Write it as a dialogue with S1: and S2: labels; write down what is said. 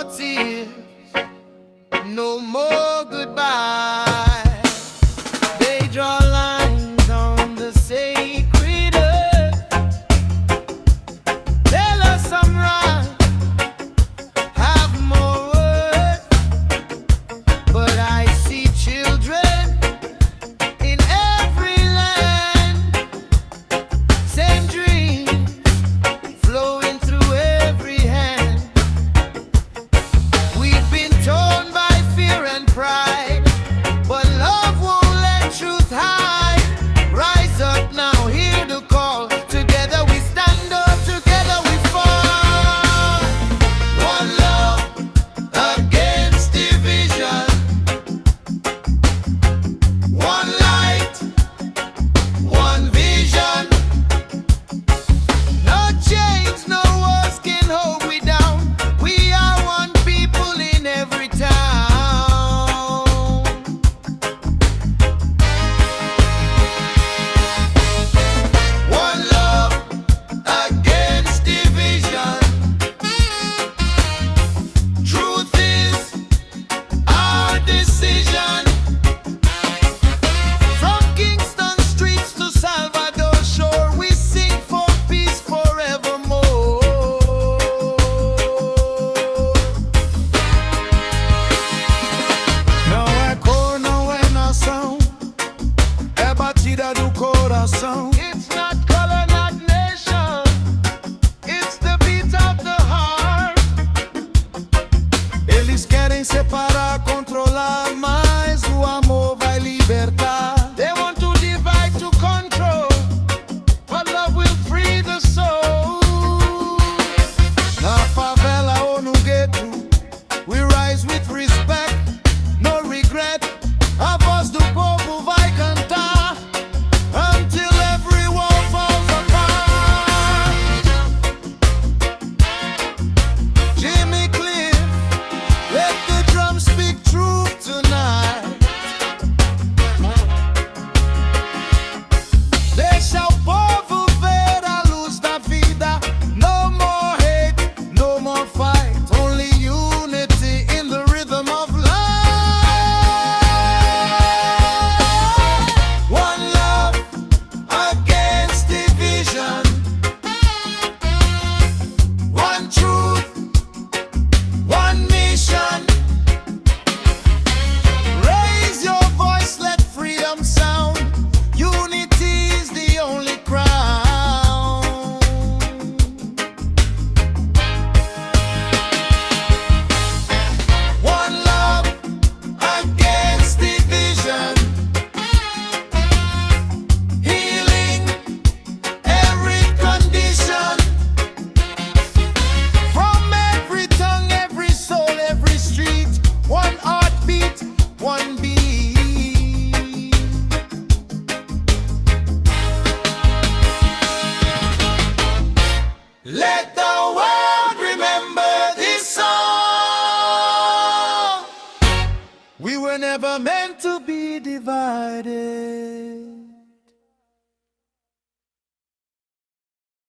S1: more tears, no more goodbye. They draw lines on the sacred earth. Tell us some right have more worth, but I see children in every land, same dream flowing through every hand. We've been torn by fear and pride, but love won't let truth hide. Rise up now, hear the call. Together we stand up, together we fall. One love against division. One light, one vision. No chains, no walls can hold we down. We are one people in every town. One love against division. Truth is our decision. From Kingston streets to Salvador shore, we sing for peace forevermore. Não é cor, não é nação, é batida do coração. It's not color, not nation, it's the beat of the heart. Eles querem separar, controlar, mas o amor vai libertar. They want to divide to control, but love will free the soul. Na favela ou no gueto, we rise with respect, no regret. A voz do povo vai cantar until everyone falls apart. Jimmy Cliff, let the drums speak truth tonight. Deixa o povo ver a luz da vida. No more hate, no more fight. Only unity in the rhythm of life. One love against division. One truth, one mission. Raise your voice, let freedom sound. Unity is the only crown. One love against division. Healing every condition. From every tongue, every soul, every street. One heartbeat, one beat. Let the world remember this song. We were never meant to be divided.